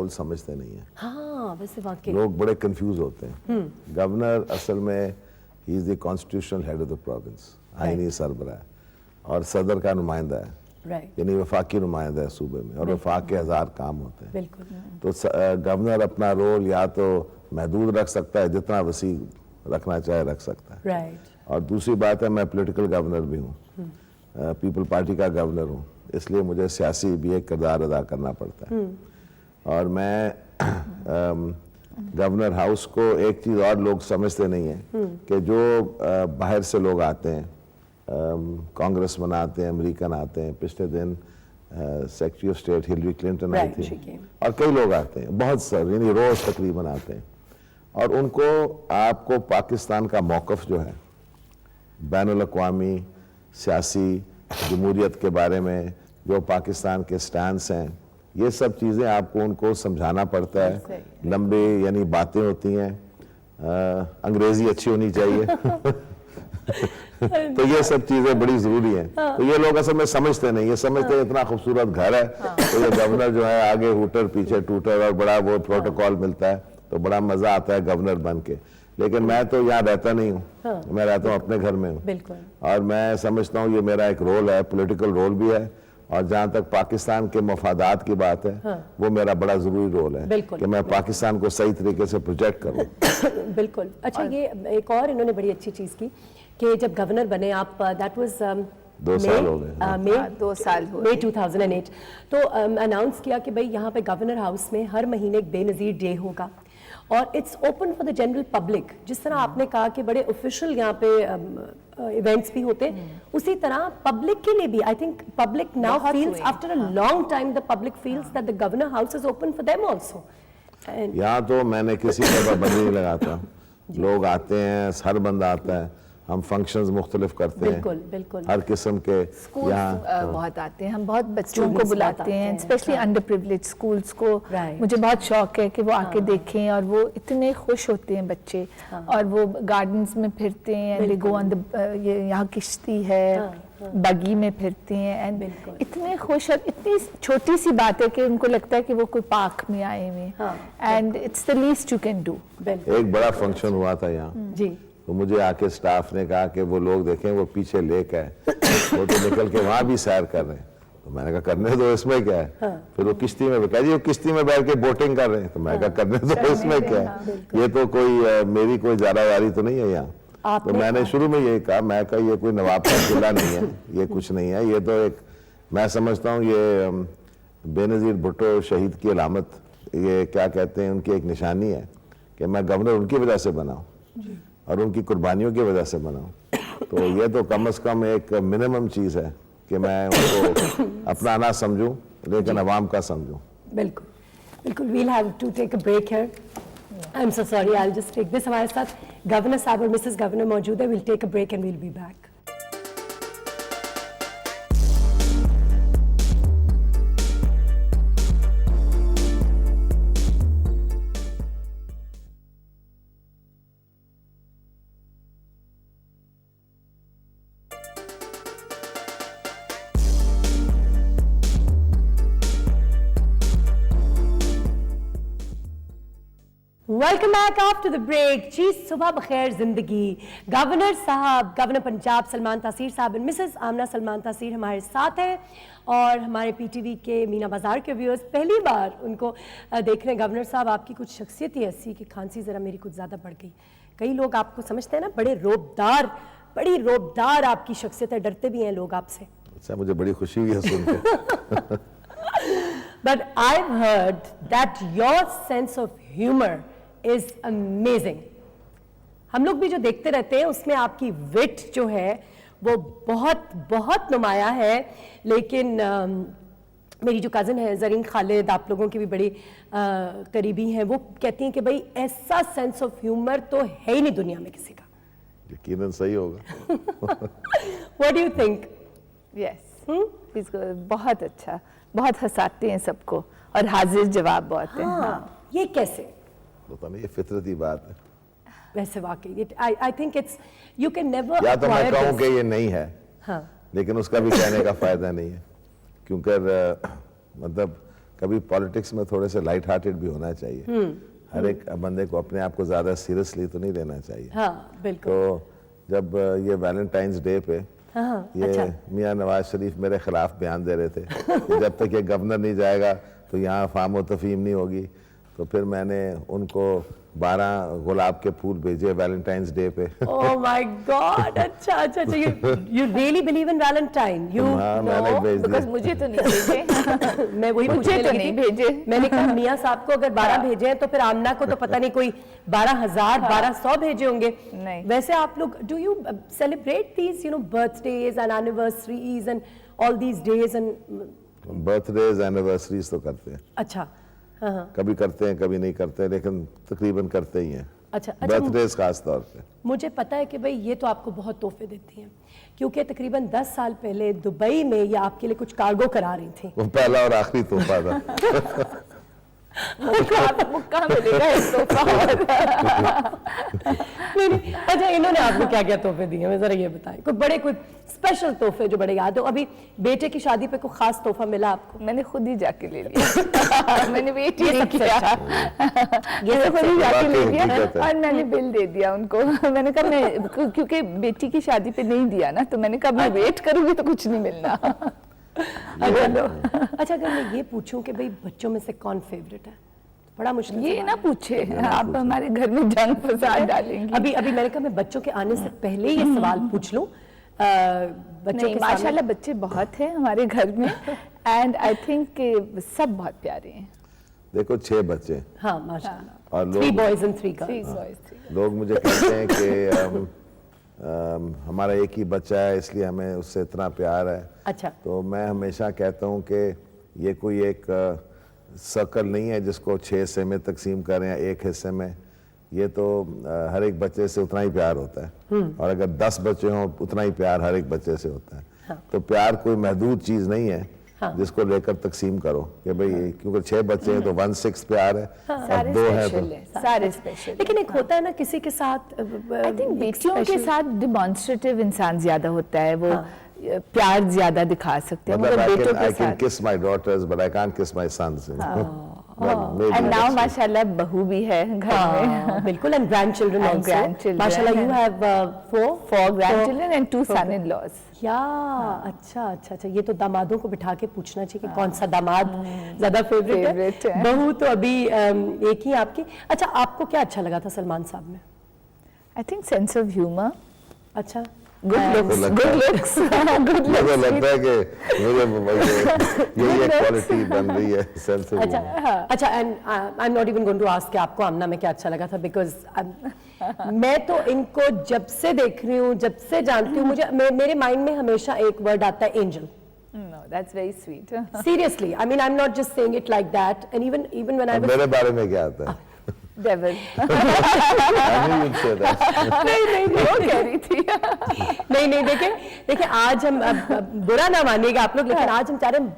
Role समझते नहीं है। हाँ वैसे वाकई लोग बड़े कंफ्यूज होते हैं। गवर्नर असल में he is the constitutional head of the province, आईनी सरबराह है, और सदर का नुमाइंदा है, राइट यानी वफाकी नुमाइंदा है सूबे में, और वफाक के 1000 काम होते हैं। बिल्कुल तो गवर्नर अपना रोल या तो महदूद रख सकता है, जितना वसी रखना चाहे रख सकता है। राइट और दूसरी बात है, मैं पॉलिटिकल गवर्नर भी हूँ, पीपल पार्टी का गवर्नर हूँ, इसलिए मुझे सियासी भी एक किरदार अदा करना पड़ता है। और मैं गवर्नर हाउस को एक चीज़ और लोग समझते नहीं है कि जो बाहर से लोग आते हैं, कांग्रेसमैन आते हैं, अमेरिकन आते हैं, पिछले दिन secretary of state Hillary Clinton आई थी, और कई लोग आते हैं, बहुत सारे, यानी रोज तकरीबन आते हैं, और उनको आपको पाकिस्तान का मौक़िफ़ जो है बैनुल अक़वामी सियासी जमहूरियत के बारे में, जो पाकिस्तान के स्टैंड्स हैं, ये सब चीज़ें आपको उनको समझाना पड़ता है। लंबे यानी बातें होती हैं, अंग्रेज़ी अच्छी होनी चाहिए तो ये सब चीज़ें बड़ी ज़रूरी हैं। तो ये लोग असल में समझते नहीं, ये समझते हैं इतना खूबसूरत घर है, तो ये गवर्नर जो है आगे हूटर पीछे टूटर, और बड़ा वो प्रोटोकॉल मिलता है, तो बड़ा मज़ा आता है गवर्नर बन के। लेकिन मैं तो यहाँ रहता नहीं हूँ, मैं रहता हूँ अपने घर में हूँ, और मैं समझता हूँ ये मेरा एक रोल है, पॉलिटिकल रोल भी है, और जहाँ तक पाकिस्तान के मफादात की बात है, वो मेरा बड़ा ज़रूरी रोल है कि मैं पाकिस्तान को सही तरीके से प्रोजेक्ट करूँ। बिल्कुल। अच्छा, ये एक और इन्होंने बड़ी अच्छी चीज़ की कि जब गवर्नर बने आप, दैट वाज 2 साल हो गए, मई 2008, तो अनाउंस किया कि भाई यहाँ पे गवर्नर हाउस में हर महीने एक बेनज़ीर डे होगा, और it's open for the general public. जिस तरह आपने कहा कि बड़े ऑफिशियल यहाँ पे इवेंट्स भी होते हैं, उसी तरह पब्लिक के लिए भी, I think public now feels after a long time, the public feels that the governor house is open for them also. यहाँ तो मैंने किसी पर पाबंदी नहीं लगाता, लोग आते हैं, हर बंदा आता है, हम फंक्शंस मुख्तलिफ करते हैं, बिल्कुल हर किस्म के। यहाँ बहुत आते हैं, हम बहुत बच्चों को बुलाते हैं, स्पेशली अंडर प्रिविलेज स्कूल्स को। मुझे बहुत शौक है कि वो आके देखें, और वो इतने खुश होते हैं बच्चे, और वो गार्डन्स में फिरते हैं, दे गो ऑन द, यहाँ किश्ती है, बगी में फिरते हैं, एंड इतने खुश, और इतनी छोटी सी बात है कि उनको लगता है कि वो कोई पार्क में आए हुए, and it's the least you can do. एक बड़ा फंक्शन हुआ था यहाँ जी, तो मुझे आके स्टाफ ने कहा कि वो लोग देखें, वो पीछे लेक है, वो तो निकल के वहाँ भी सैर कर रहे हैं। तो मैंने कहा करने दो, इसमें क्या है। फिर वो किश्ती में कहा जी वो किश्ती में बैठ के बोटिंग कर रहे हैं, तो मैं कहा करने दो, इसमें क्या है, ये तो कोई मेरी कोई ज़्यादावारी तो नहीं है यहाँ। तो मैंने शुरू में यही कहा, मैं कहा ये कोई नवाब का किला नहीं है, ये कुछ नहीं है, ये तो एक, मैं समझता हूँ ये बेनज़ीर भुट्टो शहीद की अलामत, ये क्या कहते हैं, उनकी एक निशानी है कि मैं गवर्नर उनकी वजह से बना हूँ और उनकी कुर्बानियों की वजह से बना हूँ। तो ये तो कम से कम एक मिनिमम चीज़ है कि मैं उनको अपना ना समझूं, लेकिन अवाम का समझूं। बिल्कुल बिल्कुल। We'll have to take a break here, I am so sorry, I will just take this. हमारे साथ गवर्नर साहब और मिसेस गवर्नर मौजूद है। Will take a break and we'll be back. Welcome back after the break. जी सुबह बखैर जिंदगी। गवर्नर साहब, गवर्नर पंजाब सलमान तासीर साहब और मिसेस आमना सलमान तासीर हमारे साथ हैं, और हमारे पीटीवी के मीना बाजार के व्यूअर्स पहली बार उनको देख रहे हैं। गवर्नर साहब, आपकी कुछ शख्सियत ही ऐसी कि खांसी ज़रा मेरी कुछ ज़्यादा बढ़ गई। कई लोग आपको समझते हैं ना बड़े रोबदार, बड़ी रोबदार आपकी शख्सियत है, डरते भी हैं लोग आपसे। अच्छा, मुझे बड़ी खुशी हुई है सुन के। But I've heard that your sense of humor is amazing. हम लोग भी जो देखते रहते हैं उसमें आपकी विट जो है वो बहुत बहुत नुमाया है। लेकिन मेरी जो कज़न है ज़रीन खालिद, आप लोगों की भी बड़ी करीबी हैं, वो कहती हैं कि भाई ऐसा सेंस ऑफ ह्यूमर तो है ही नहीं दुनिया में किसी का। यकीनन सही होगा। What do you think? Yes, बहुत अच्छा, बहुत हंसाते हैं सबको, और हाजिर जवाब बहुत है। हाँ, ये कैसे? पता नहीं, ये फितरती बात है। वैसे वाकई I think it's, you can never, या तो मैं कहूँ कि ये नहीं है, हाँ, लेकिन उसका भी कहने का फायदा नहीं है, क्योंकि मतलब कभी पॉलिटिक्स में थोड़े से लाइट हार्टेड भी होना चाहिए। हर एक बंदे को अपने आप को ज्यादा सीरियसली तो नहीं लेना चाहिए। हाँ बिल्कुल। तो जब ये वैलेंटाइंस डे पे ये अच्छा। मियां नवाज शरीफ मेरे खिलाफ बयान दे रहे थे कि जब तक ये गवर्नर नहीं जाएगा तो यहाँ फार्म व तफहीम नहीं होगी, तो फिर मैंने उनको 12 गुलाब के फूल भेजे वैलेंटाइंस डे पे। Oh my God! अच्छा अच्छा अच्छा, you really believe in Valentine? You हाँ, मैंने भेज बिकॉज दिया। मुझे तो नहीं भेजे। मैं वही मुझे पूछने तो लगी नहीं थी। भेजे। मैंने कहा मियाँ साहब को अगर 12 भेजे हैं तो फिर आमना को तो पता नहीं कोई 12,000 1200 भेजे होंगे। नहीं। वैसे आप लोग do you celebrate these birthdays and anniversaries and all these days and birthdays anniversaries तो करते हैं, अच्छा हाँ कभी करते हैं कभी नहीं करते, लेकिन तकरीबन करते ही हैं। अच्छा बर्थडेज खास तौर पे। मुझे पता है कि भाई ये तो आपको बहुत तोहफे देती हैं, क्योंकि तकरीबन 10 साल पहले दुबई में ये आपके लिए कुछ कार्गो करा रही थी। वो पहला और आखिरी तोहफा था। मुक्का मिलेगा इस तोहफा। नहीं नहीं, अच्छा इन्होंने आपको क्या क्या तोहफे दिए हैं जरा ये बताएं, कोई बड़े कोई स्पेशल तोहफे जो बड़े याद हो। अभी बेटे की शादी पे कोई खास तोहफा मिला आपको? मैंने खुद ही जाके ले लिया। मैंने वेट ही नहीं किया, ये खुद ही जाके ले लिया हकीकत है। और मैंने बिल दे दिया उनको। मैंने कहा मैं क्योंकि बेटी की शादी पे नहीं दिया ना, तो मैंने कहा मैं वेट करूंगी तो कुछ नहीं मिलना। अच्छा अगर मैं ये पूछूं कि भाई बच्चों में से कौन फेवरेट है, बड़ा मुश्किल ये सवाल ना है। पूछे, आप हमारे घर में जंग फसाद डालेंगे। अभी अभी मैंने कहा मैं बच्चों के आने से पहले ही ये सवाल पूछ लूं। बच्चों नहीं, के माशाल्लाह बच्चे बहुत हैं हमारे घर में एंड आई थिंक सब बहुत प्यारे हैं। देखो 6 बच्चे हाँ माशाल्लाह, और 3 लोग boys and 3 Three girls। boys, लोग मुझे कहते हैं कि हमारा एक ही बच्चा है इसलिए हमें उससे इतना प्यार है। अच्छा तो मैं हमेशा कहता हूँ कि ये कोई एक सर्कल नहीं है जिसको 6 हिस्से में तकसीम करें या एक हिस्से में। ये तो हर एक बच्चे से उतना ही प्यार होता है, और अगर 10 बच्चे हों उतना ही प्यार हर एक बच्चे से होता है। हाँ। तो प्यार कोई महदूद चीज़ नहीं है हाँ। जिसको लेकर तकसीम करो कि भाई क्योंकि 6 बच्चे हैं तो 1/6 प्यार है, और सारे 2 हैं स्पेशल तो है, सारे स्पेशल। लेकिन एक होता है ना किसी के साथ आई थिंक बेटियों के साथ डिमॉन्स्ट्रेटिव इंसान ज्यादा होता है, वो प्यार ज्यादा दिखा सकते हैं, मतलब मगर बेटों I के can साथ। kiss my daughters but I can't kiss my sons. Well, maybe and now that's it. माशाल्लाह बहू भी है घर में। हाँ, बिल्कुल, and grandchildren And also। grandchildren, माशाल्लाह you हाँ। have 4 4 grandchildren and 2 son-in-laws। या अच्छा अच्छा अच्छा, ये तो दामादों को बिठा के पूछना चाहिए कि कौन सा दामाद ज्यादा फेवरेट Favorite है। है। बहू तो अभी एक ही आपकी। अच्छा आपको क्या अच्छा लगा था सलमान साहब में? I think sense of humour, अच्छा good looks, good looks, good मुझे लगता लुक्स। है कि ये क्वालिटी बन रही है सेंस ऑफ अच्छा अच्छा, and I am not even going to ask कि आपको आमना में क्या अच्छा लगा था, बिकॉज मैं तो इनको जब से देख रही हूँ, जब से जानती हूँ, मुझे मेरे माइंड में हमेशा एक वर्ड आता है angel. No, that's very sweet। Seriously, I mean, I'm not just saying it like that. And even when I was मेरे बारे में क्या आता है? Devil। I knew you'd say that. नहीं वो कह रही थी। नहीं नहीं, देखिए आज हम अब बुरा ना मानिएगा आप लोग, लेकिन आज हम चाह रहे हैं